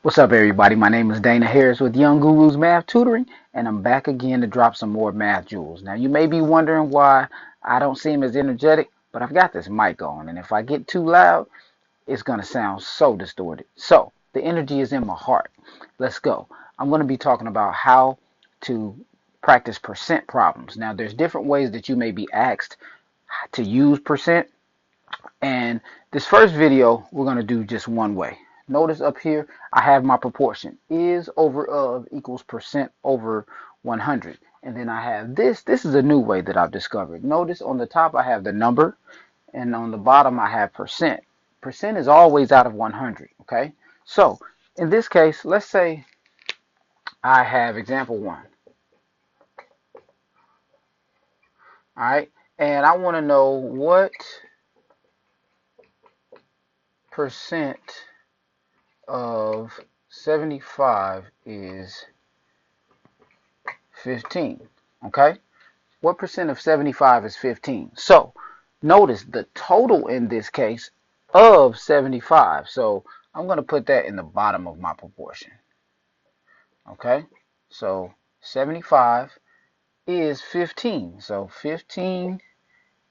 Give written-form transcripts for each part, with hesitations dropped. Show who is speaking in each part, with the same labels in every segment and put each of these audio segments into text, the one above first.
Speaker 1: What's up, everybody? My name is Dana Harris with Young Gurus Math Tutoring, and I'm back again to drop some more math jewels. Now, you may be wondering why I don't seem as energetic, but I've got this mic on, and if I get too loud, it's going to sound so distorted. So, the energy is in my heart. Let's go. I'm going to be talking about how to practice percent problems. Now, there's different ways that you may be asked to use percent, and this first video, we're going to do just one way. Notice up here, I have my proportion. Is over of equals percent over 100. And then I have this. This is a new way that I've discovered. Notice on the top, I have the number. And on the bottom, I have percent. Percent is always out of 100. Okay. So in this case, let's say I have example 1. All right. And I want to know what percent of 75 is 15. Okay, what percent of 75 is 15? So notice the total in this case of 75. So I'm going to put that in the bottom of my proportion. Okay, so 75 is 15. So 15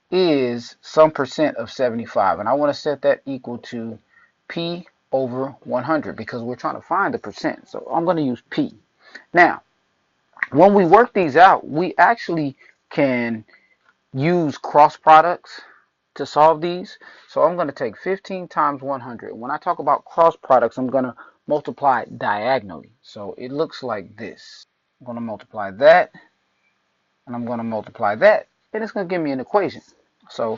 Speaker 1: is some percent of 75, and I want to set that equal to P over 100 because we're trying to find the percent. So I'm going to use P. Now, when we work these out, we actually can use cross products to solve these. So I'm going to take 15 times 100. When I talk about cross products, I'm going to multiply diagonally. So it looks like this. I'm going to multiply that, and I'm going to multiply that, and it's going to give me an equation. So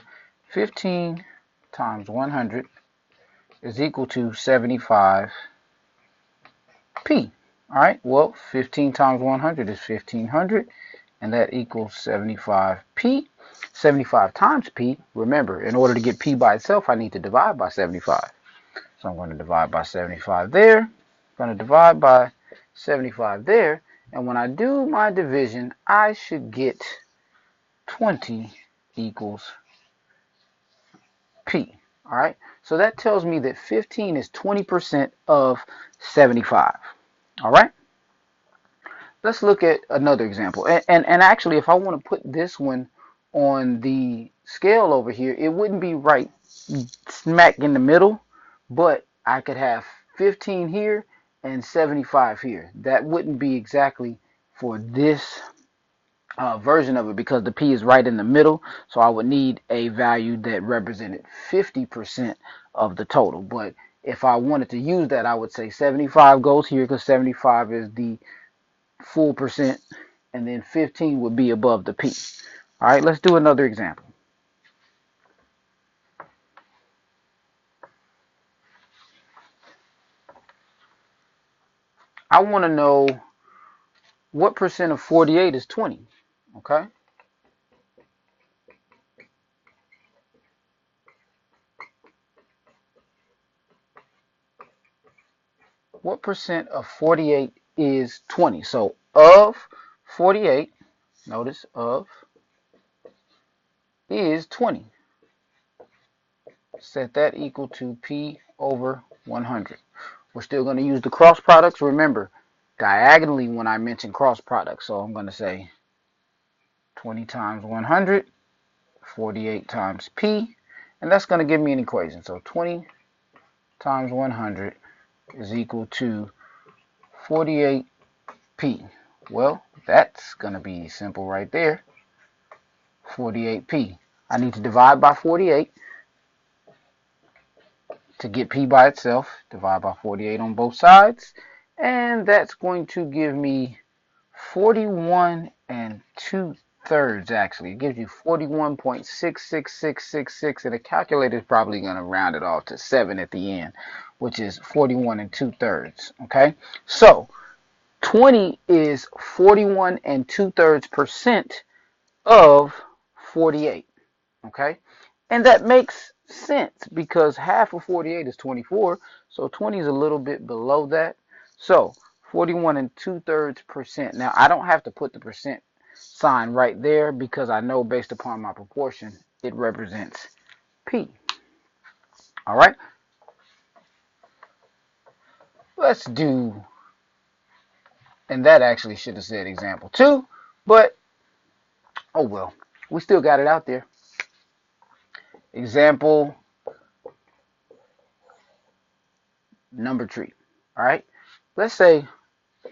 Speaker 1: 15 times 100 is equal to 75p. All right, well, 15 times 100 is 1500, and that equals 75p. 75 times p, remember, in order to get p by itself, I need to divide by 75. So I'm going to divide by 75 there. I'm going to divide by 75 there. And when I do my division, I should get 20 equals p. All right, so that tells me that 15 is 20% of 75. All right, let's look at another example. And actually, if I want to put this one on the scale over here, it wouldn't be right smack in the middle, but I could have 15 here and 75 here. That wouldn't be exactly for this version of it because the P is right in the middle, so I would need a value that represented 50% of the total. But if I wanted to use that, I would say 75 goes here because 75 is the full percent, and then 15 would be above the P. All right, let's do another example. I want to know what percent of 48 is 20. Okay, what percent of 48 is 20? So of 48, notice of is 20. Set that equal to P over 100. We're still going to use the cross products. Remember, diagonally when I mention cross products. So I'm going to say 20 times 100, 48 times P, and that's going to give me an equation. So 20 times 100 is equal to 48p. Well, that's going to be simple right there. 48p. I need to divide by 48 to get p by itself. Divide by 48 on both sides, and that's going to give me 41 and 2/3. Actually, it gives you 41.66666, and the calculator is probably going to round it off to 7 at the end, which is 41 and 2/3. Okay, so 20 is 41 and 2/3% of 48. Okay, and that makes sense because half of 48 is 24, so 20 is a little bit below that. So 41 and 2/3%. Now I don't have to put the percent sign right there because I know based upon my proportion it represents P. All right, Let's do, and that actually should have said example 2, but oh well, we still got it out there. Example number 3. All right, let's say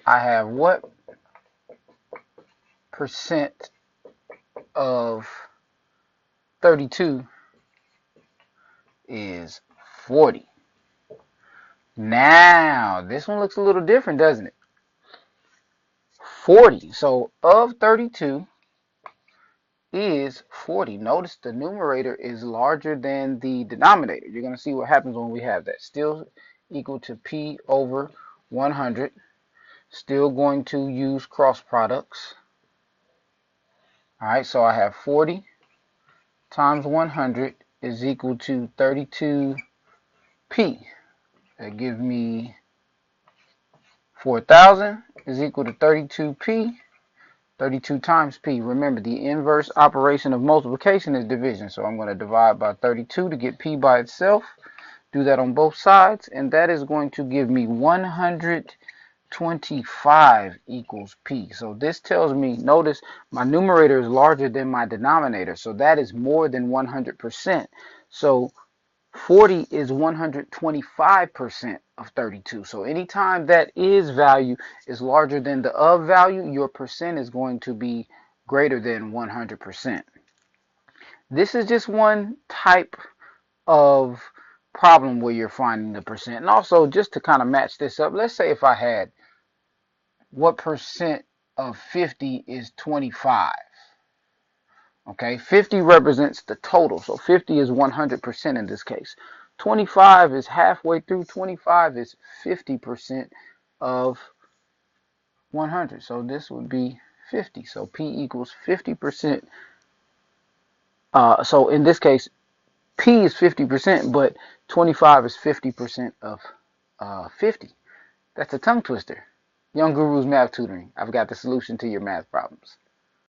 Speaker 1: I have what percent of 32 is 40. Now, this one looks a little different, doesn't it? 40. So, of 32 is 40. Notice the numerator is larger than the denominator. You're going to see what happens when we have that. Still equal to P over 100. Still going to use cross products. All right, so I have 40 times 100 is equal to 32P. That gives me 4,000 is equal to 32P. 32 times P. Remember, the inverse operation of multiplication is division. So I'm going to divide by 32 to get P by itself. Do that on both sides. And that is going to give me 125 equals P. So this tells me, notice my numerator is larger than my denominator. So that is more than 100%. So 40 is 125% of 32. So anytime that is value is larger than the of value, your percent is going to be greater than 100%. This is just one type of problem where you're finding the percent. And also, just to kind of match this up, let's say if I had what percent of 50 is 25. Okay, 50 represents the total, so 50 is 100% in this case. 25 is halfway through. 25 is 50% of 100, so this would be 50. So P equals 50%. So in this case, P is 50%, but 25 is 50% of 50. That's a tongue twister. Young Guru's Math Tutoring. I've got the solution to your math problems.